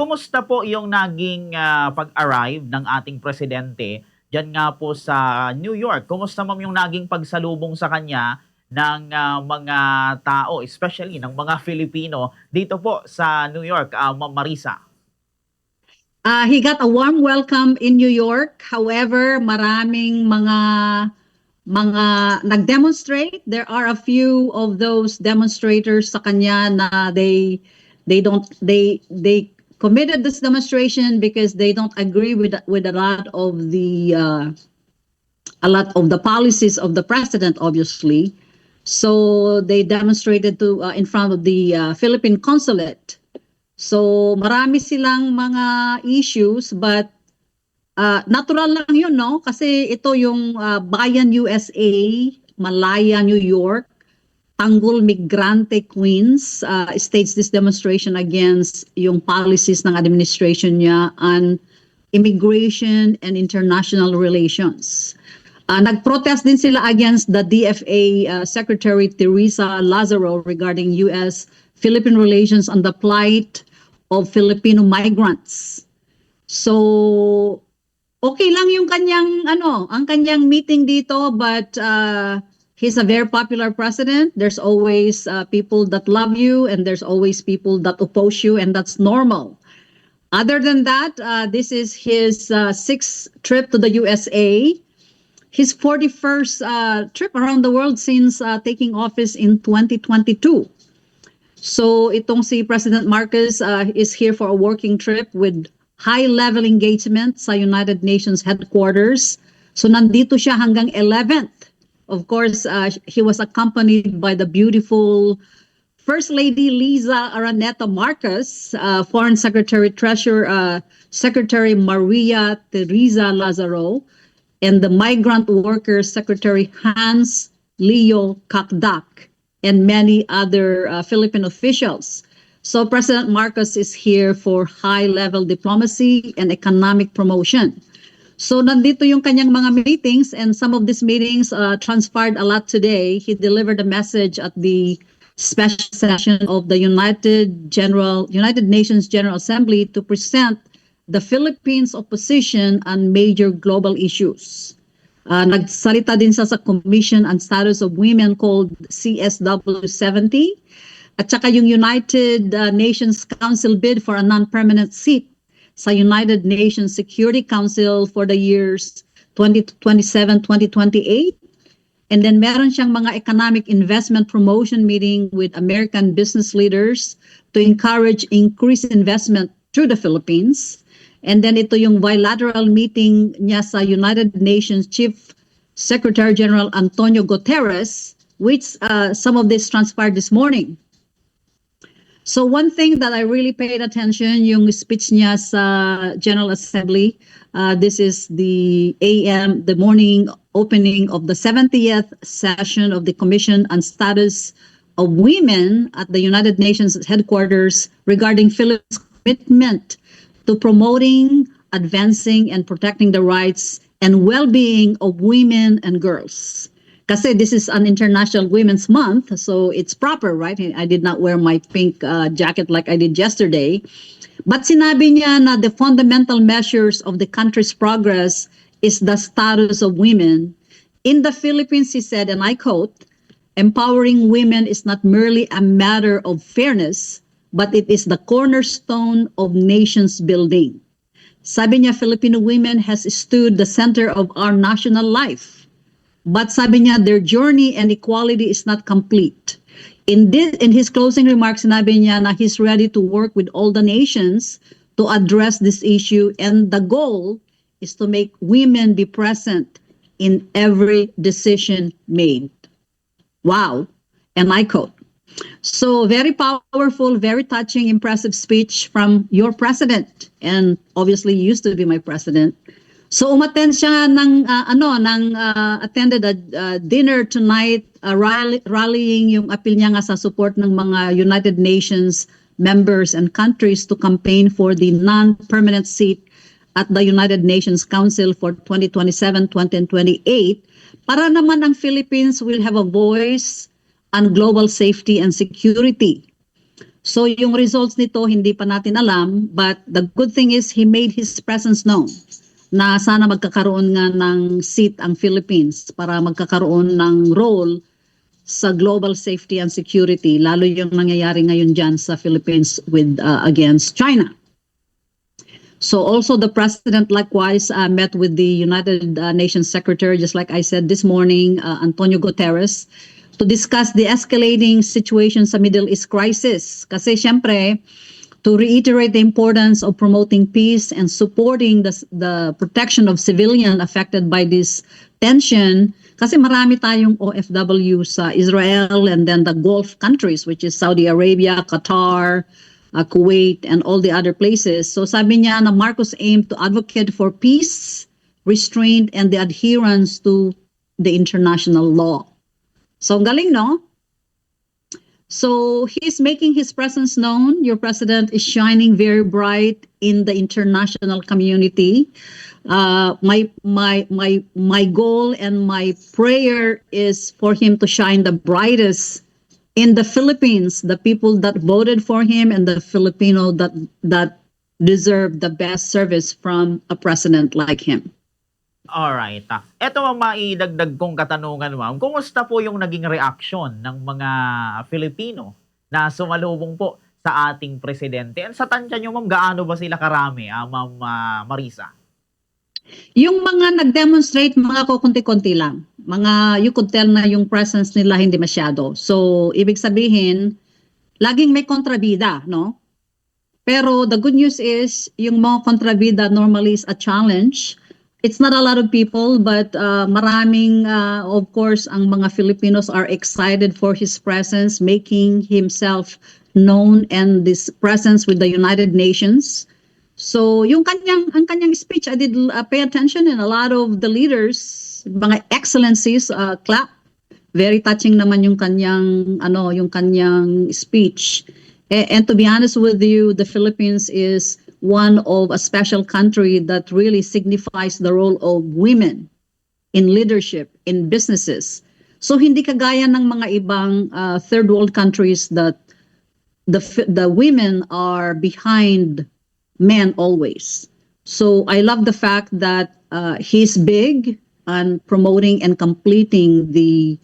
Kumusta po yung naging pag-arrive ng ating presidente diyan nga po sa New York? Kumusta ma'am yung naging pagsalubong sa kanya ng mga tao, especially ng mga Filipino dito po sa New York, Ma'am Marisa? He got a warm welcome in New York. However, maraming mga nag-demonstrate. There are a few of those demonstrators sa kanya na they committed this demonstration because they don't agree with a lot of the policies of the president, obviously. So they demonstrated to in front of the Philippine consulate. So marami silang mga issues, but natural lang yun, no? Kasi ito yung Bayan USA, Malaya, New York, Tanggol Migrante Queens staged this demonstration against yung policies ng administration niya on immigration and international relations. Nag-protest din sila against the DFA Secretary Teresa Lazaro regarding U.S.-Philippine relations on the plight of Filipino migrants. So, okay lang yung ang kanyang meeting dito, but he's a very popular president. There's always people that love you and there's always people that oppose you, and that's normal. Other than that, this is his sixth trip to the USA. His 41st trip around the world since taking office in 2022. So itong si President Marcos is here for a working trip with high-level engagement sa United Nations headquarters. So nandito siya hanggang 11th. Of course, he was accompanied by the beautiful First Lady Liza Araneta Marcos, Foreign Secretary Treasurer Secretary Maria Teresa Lazaro, and the Migrant Workers Secretary Hans Leo Kakdak, and many other Philippine officials. So President Marcos is here for high-level diplomacy and economic promotion. So nandito yung kanyang mga meetings, and some of these meetings transpired a lot today. He delivered a message at the special session of the United Nations General Assembly to present the Philippines' opposition on major global issues. Nagsalita din sa Commission on Status of Women called CSW70, at saka yung United Nations Council bid for a non-permanent seat sa United Nations Security Council for the years 2027-2028. And then meron siyang mga economic investment promotion meeting with American business leaders to encourage increased investment through the Philippines. And then ito yung bilateral meeting niya sa United Nations Chief Secretary General Antonio Guterres, which some of this transpired this morning. So one thing that I really paid attention, yung speech niya sa General Assembly. This is the morning opening of the 70th session of the Commission on Status of Women at the United Nations headquarters regarding Philippines' commitment to promoting, advancing, and protecting the rights and well-being of women and girls. Kasi this is an International Women's Month, so it's proper, right? I did not wear my pink jacket like I did yesterday. But sinabi niya na the fundamental measures of the country's progress is the status of women. In the Philippines, he said, and I quote, "Empowering women is not merely a matter of fairness, but it is the cornerstone of nations building." Sabi niya, Filipino women has stood the center of our national life. But sabi niya, their journey and equality is not complete. In his closing remarks, sinabi niya na he's ready to work with all the nations to address this issue, and the goal is to make women be present in every decision made. Wow. And I quote. So very powerful, very touching, impressive speech from your president, and obviously used to be my president. So umattend siya attended a dinner tonight, rallying yung appeal niya nga sa support ng mga United Nations members and countries to campaign for the non-permanent seat at the United Nations Council for 2027-2028 para naman ang Philippines will have a voice on global safety and security. So yung results nito hindi pa natin alam, but the good thing is he made his presence known na sana magkakaroon nga ng seat ang Philippines para magkakaroon ng role sa global safety and security, lalo yung nangyayari ngayon dyan sa Philippines with against China. So also the president likewise met with the United Nations Secretary, just like I said this morning, Antonio Guterres, to discuss the escalating situation sa Middle East crisis. Kasi syempre, to reiterate the importance of promoting peace and supporting the protection of civilian affected by this tension. Kasi marami tayong OFW sa Israel and then the Gulf countries, which is Saudi Arabia, Qatar, Kuwait, and all the other places. So sabi niya na Marcos aimed to advocate for peace, restraint, and the adherence to the international law. So ang galing, no? So he's making his presence known. Your president is shining very bright in the international community. My goal and my prayer is for him to shine the brightest in the Philippines, the people that voted for him and the Filipino that deserve the best service from a president like him. Alright. Ito ang maidagdag kong katanungan, ma'am. Kumusta po yung naging reaksyon ng mga Filipino na sumalubong po sa ating presidente? And sa tansya nyo, ma'am, gaano ba sila karami, ma'am Marisa? Yung mga nag-demonstrate, mga kukunti-kunti lang. Mga, you could tell na yung presence nila hindi masyado. So, ibig sabihin, laging may kontrabida, no? Pero the good news is, yung mga kontrabida normally is a challenge. It's not a lot of people, but maraming, of course, ang mga Filipinos are excited for his presence, making himself known and this presence with the United Nations. So, yung ang kanyang speech, I did pay attention, and a lot of the leaders, mga excellencies, clap. Very touching naman yung kanyang speech. And to be honest with you, the Philippines is one of a special country that really signifies the role of women in leadership, in businesses. So hindi kagaya ng mga ibang third world countries that the women are behind men always. So I love the fact that he's big on promoting and completing the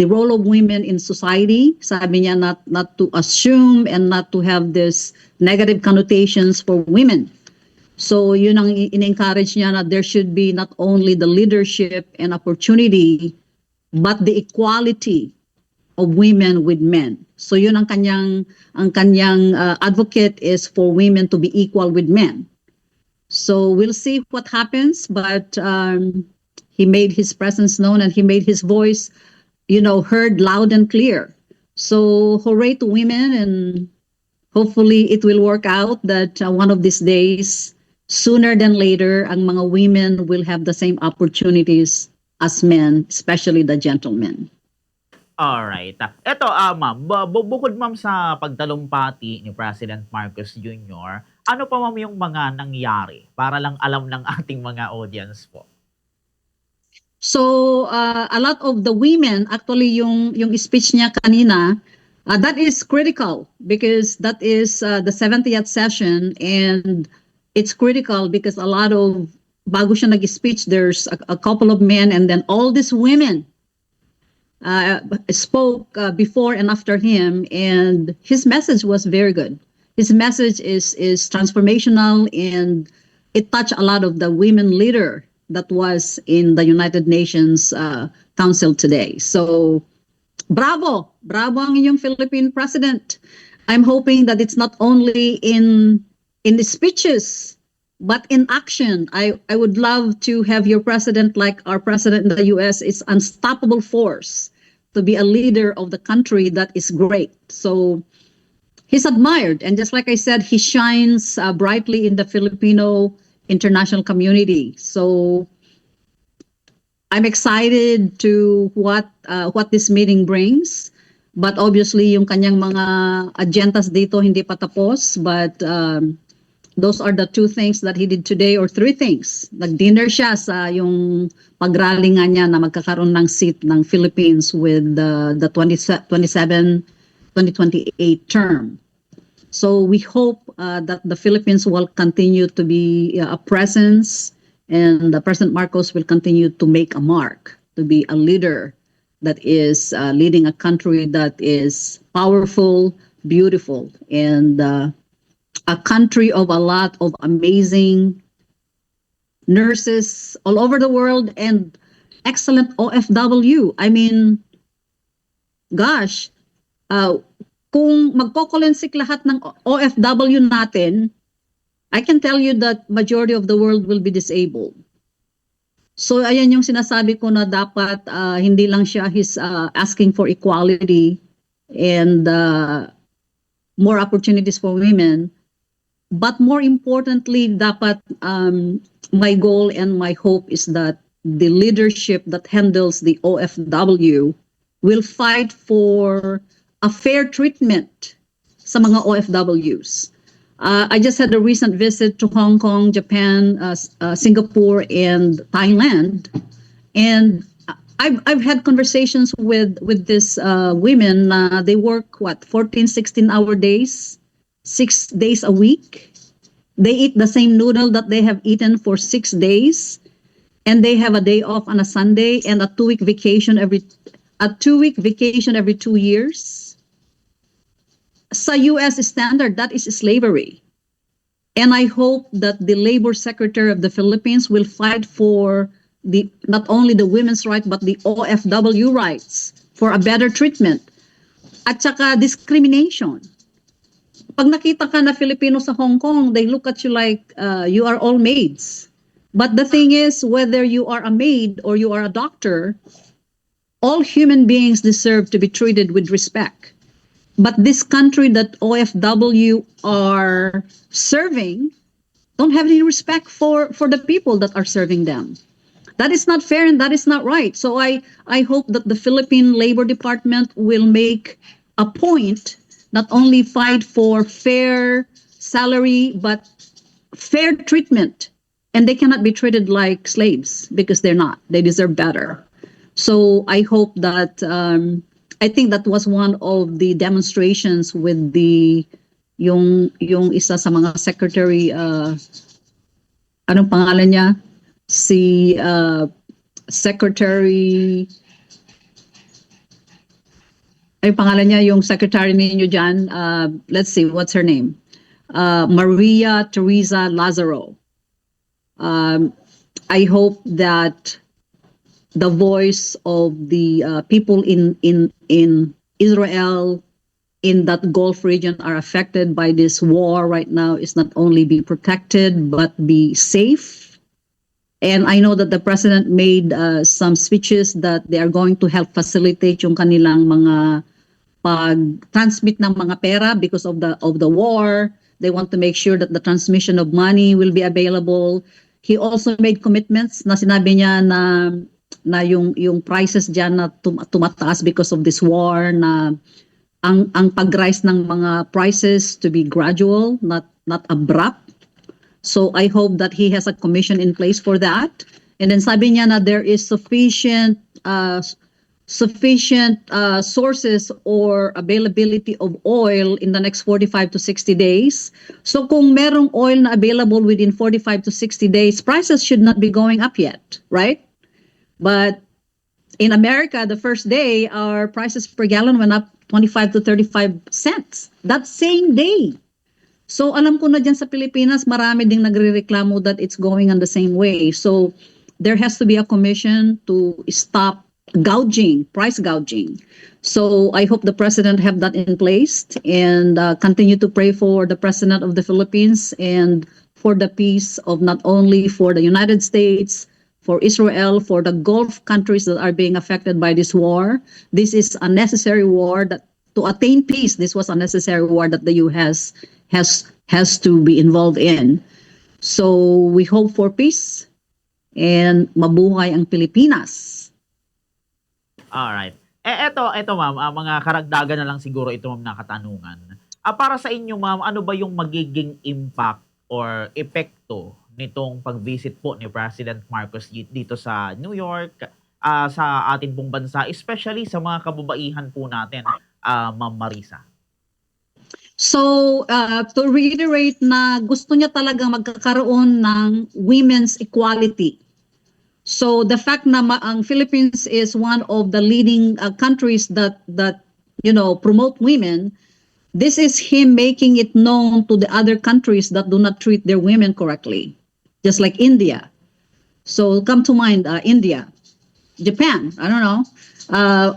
role of women in society. Sabi niya not to assume and not to have this negative connotations for women. So yun ang in-encourage niya na there should be not only the leadership and opportunity, but the equality of women with men. So yun ang kanyang advocate is for women to be equal with men. So we'll see what happens, but he made his presence known and he made his voice, heard loud and clear. So hooray to women, and hopefully it will work out that one of these days, sooner than later, ang mga women will have the same opportunities as men, especially the gentlemen. Alright. Ito, ma'am, bukod ma'am sa pagtalumpati ni President Marcos Jr., ano pa ma'am yung mga nangyari para lang alam ng ating mga audience po? So, a lot of the women, actually yung speech niya kanina, that is critical because that is the 70th session, and it's critical because a lot of, bago siya nag-speech, there's a couple of men and then all these women spoke before and after him, and his message was very good. His message is transformational, and it touched a lot of the women leader that was in the United Nations Council today. So, bravo ang inyong Philippine president. I'm hoping that it's not only in the speeches, but in action. I would love to have your president, like our president in the US, is unstoppable force to be a leader of the country that is great. So he's admired, and just like I said, he shines brightly in the Filipino international community. So I'm excited to what this meeting brings. But obviously, yung kanyang mga agendas dito hindi pa tapos. But those are the two things that he did today, or three things. Nag-dinner siya sa yung pag-rally nga niya na magkakaroon ng seat ng Philippines with the 2027-2028 term. So we hope that the Philippines will continue to be a presence, and President Marcos will continue to make a mark, to be a leader that is leading a country that is powerful, beautiful, and a country of a lot of amazing nurses all over the world and excellent OFW. I mean, gosh, uh, kung magkokolensik lahat ng OFW natin, I can tell you that majority of the world will be disabled. So ayan yung sinasabi ko na dapat hindi lang siya his asking for equality and more opportunities for women, but more importantly, dapat my goal and my hope is that the leadership that handles the OFW will fight for a fair treatment sa mga OFWs. I just had a recent visit to Hong Kong, Japan, Singapore, and Thailand, and I've had conversations with these women. They work 14, 16-hour days, 6 days a week. They eat the same noodle that they have eaten for 6 days, and they have a day off on a Sunday and a 2-week vacation every 2 years. Sa US standard, that is slavery. And I hope that the Labor Secretary of the Philippines will fight for not only the women's right, but the OFW rights for a better treatment. At saka discrimination. Pag nakita ka na Filipino sa Hong Kong, they look at you like you are all maids. But the thing is, whether you are a maid or you are a doctor, all human beings deserve to be treated with respect. But this country that OFW are serving don't have any respect for the people that are serving them. That is not fair and that is not right. So I hope that the Philippine Labor Department will make a point, not only fight for fair salary, but fair treatment. And they cannot be treated like slaves because they're not. They deserve better. So I hope that I think that was one of the demonstrations with yung isa sa mga secretary, anong pangalan niya? Si Secretary, ay pangalan niya yung secretary ninyo dyan, let's see, what's her name? Maria Teresa Lazaro. I hope that the voice of the people in Israel, in that Gulf region are affected by this war right now is not only be protected, but be safe. And I know that the president made some speeches that they are going to help facilitate yung kanilang mga pag-transmit ng mga pera because of the war. They want to make sure that the transmission of money will be available. He also made commitments na sinabi niya na yung prices diyan na tumataas because of this war, na ang pag-rise ng mga prices to be gradual, not abrupt. So I hope that he has a commission in place for that. And then sabi niya na there is sufficient sources or availability of oil in the next 45 to 60 days. So kung merong oil na available within 45 to 60 days, prices should not be going up yet, right? But in America, the first day, our prices per gallon went up 25 to 35 cents that same day. So alam ko na dyan sa Pilipinas, marami ding nagrereklamo that it's going on the same way. So there has to be a commission to stop price gouging. So I hope the president have that in place and continue to pray for the president of the Philippines and for the peace of not only for the United States, for Israel, for the Gulf countries that are being affected by this war. This is a necessary war that to attain peace. This was a necessary war that the U.S. has to be involved in. So we hope for peace and mabuhay ang Pilipinas. Alright. Eto ma'am, mga karagdagan na lang siguro ito ma'am na katanungan. Para sa inyo ma'am, ano ba yung magiging impact or epekto nitong pag-visit po ni President Marcos dito sa New York, sa ating pong bansa, especially sa mga kababaihan po natin, Ma'am Marisa? So, to reiterate na gusto niya talagang magkakaroon ng women's equality. So, the fact na ang Philippines is one of the leading countries that promote women, this is him making it known to the other countries that do not treat their women correctly, just like India. So, come to mind, India, Japan, I don't know.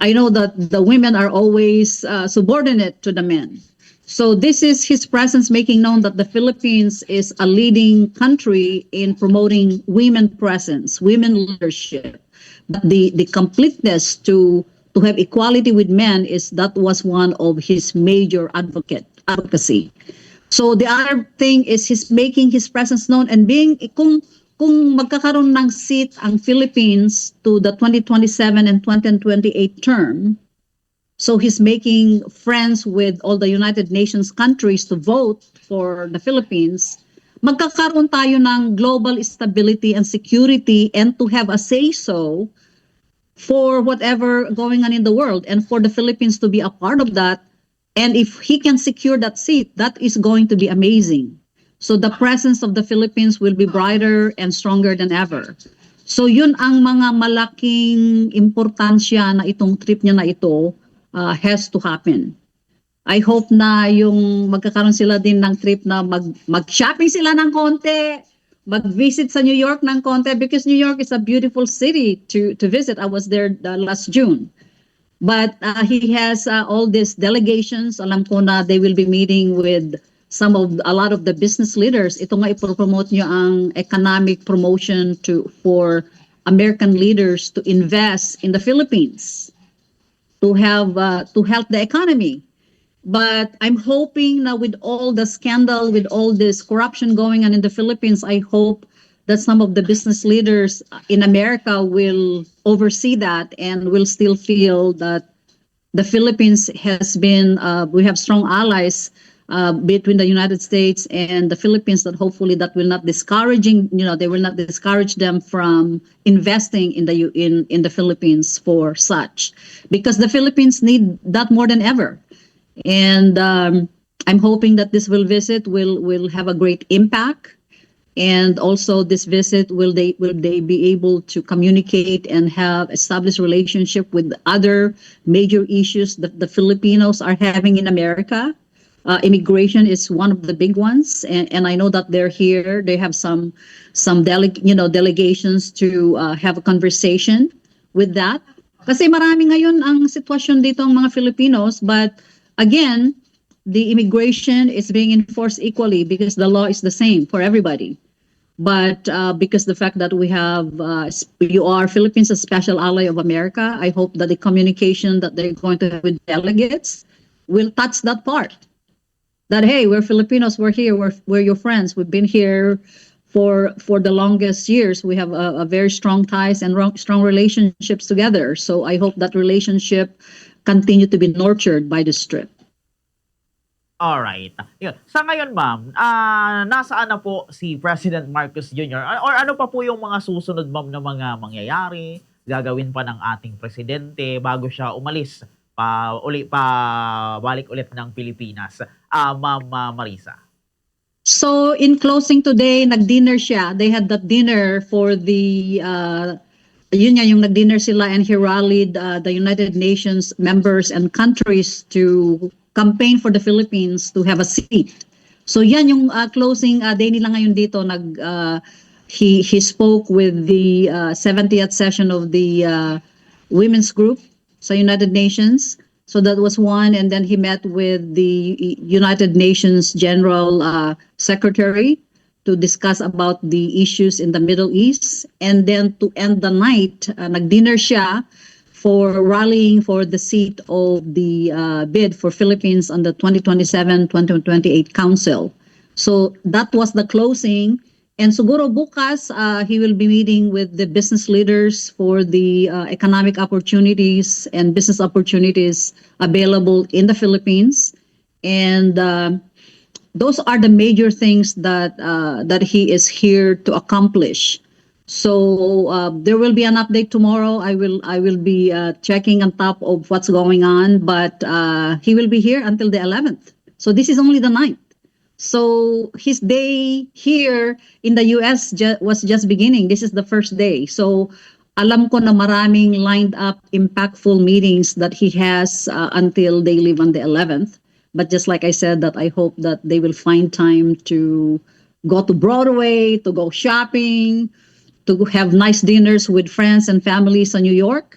I know that the women are always subordinate to the men. So this is his presence making known that the Philippines is a leading country in promoting women presence, women leadership. But the completeness to have equality with men that was one of his major advocacy. So the other thing is he's making his presence known and being kung magkakaroon ng seat ang Philippines to the 2027 and 2028 term. So he's making friends with all the United Nations countries to vote for the Philippines. Magkakaroon tayo ng global stability and security and to have a say-so for whatever going on in the world and for the Philippines to be a part of that. And if he can secure that seat, that is going to be amazing. So the presence of the Philippines will be brighter and stronger than ever. So yun ang mga malaking importansya na itong trip niya na ito has to happen. I hope na yung magkakaroon sila din ng trip na mag-shopping sila ng konti, mag-visit sa New York ng konti because New York is a beautiful city to visit. I was there last June. But he has all these delegations. Alam ko na they will be meeting with a lot of the business leaders. Ito nga ipropromote nyo ang economic promotion for American leaders to invest in the Philippines. To help the economy. But I'm hoping now with all the scandal, with all this corruption going on in the Philippines, I hope that some of the business leaders in America will oversee that and will still feel that the Philippines we have strong allies between the United States and the Philippines that hopefully that will not they will not discourage them from investing in the Philippines for such, because the Philippines need that more than ever. And I'm hoping that this will have a great impact. And also this visit, will they be able to communicate and have established relationship with other major issues that the Filipinos are having in America? Immigration is one of the big ones, and I know that they're here. They have some delegations to have a conversation with that. Kasi marami ngayon ang sitwasyon dito ang mga Filipinos, but again, the immigration is being enforced equally because the law is the same for everybody. But because the fact that Philippines a special ally of America, I hope that the communication that they're going to have with delegates will touch that part. That, hey, we're Filipinos, we're here, we're your friends. We've been here for the longest years. We have a very strong ties and strong relationships together. So I hope that relationship continue to be nurtured by this trip. Alright. Yun. Sa ngayon, ma'am, nasaan na po si President Marcos Jr.? Or ano pa po yung mga susunod, ma'am, na mga mangyayari, gagawin pa ng ating presidente bago siya umalis balik ulit ng Pilipinas? Ma'am Marisa. So in closing today, nag-dinner siya. They had that dinner for the yung nag-dinner sila, and he rallied the United Nations members and countries to campaign for the Philippines to have a seat. So yan yung closing day nila ngayon dito. He spoke with the 70th session of the women's group sa United Nations. So that was one, and then he met with the United Nations General Secretary to discuss about the issues in the Middle East. And then to end the night, nag-dinner siya for rallying for the seat of the bid for Philippines on the 2027-2028 Council. So that was the closing. And siguro bukas, he will be meeting with the business leaders for the economic opportunities and business opportunities available in the Philippines. And those are the major things that he is here to accomplish. So there will be an update tomorrow. I will be checking on top of what's going on, but he will be here until the 11th. So this is only the 9th. So his day here in the US was just beginning. This is the first day. So alam ko na maraming lined up impactful meetings that he has until they leave on the 11th. But just like I said, that I hope that they will find time to go to Broadway, to go shopping, to have nice dinners with friends and families in New York.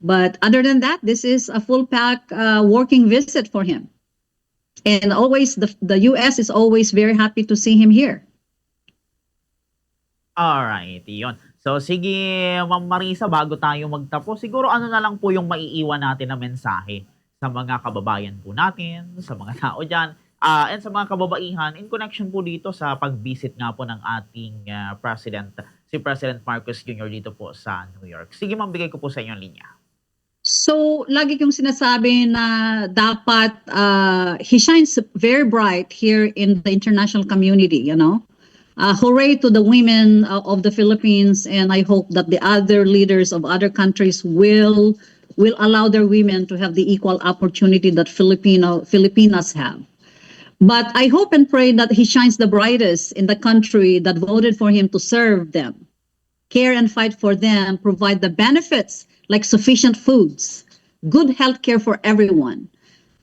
But other than that, this is a full pack working visit for him. And always, the US is always very happy to see him here. Alright, yun. So sige, Ma'am Marisa, bago tayo magtapos, siguro ano na lang po yung maiiwan natin na mensahe sa mga kababayan po natin, sa mga tao dyan, and sa mga kababaihan in connection po dito sa pag-visit nga po ng ating si President Marcos Jr. dito po sa New York. Sige, ma'am, bigay ko po sa inyong linya. So, lagi kong sinasabi na dapat he shines very bright here in the international community, you know. Hooray to the women of the Philippines, and I hope that the other leaders of other countries will allow their women to have the equal opportunity that Filipinas have. But I hope and pray that he shines the brightest in the country that voted for him to serve them, care and fight for them, provide the benefits like sufficient foods, good health care for everyone,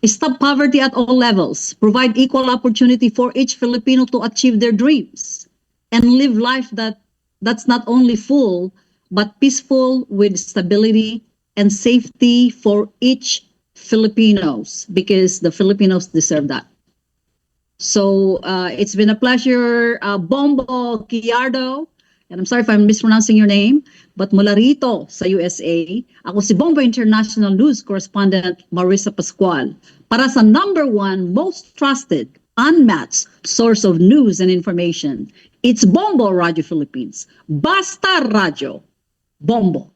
stop poverty at all levels, provide equal opportunity for each Filipino to achieve their dreams, and live life that's not only full, but peaceful with stability and safety for each Filipinos, because the Filipinos deserve that. So it's been a pleasure, Bombo Quiardo, and I'm sorry if I'm mispronouncing your name, but mula rito sa USA, ako si Bombo International News Correspondent Marisa Pascual para sa #1 most trusted, unmatched source of news and information. It's Bombo Radio Philippines. Basta Radio. Bombo.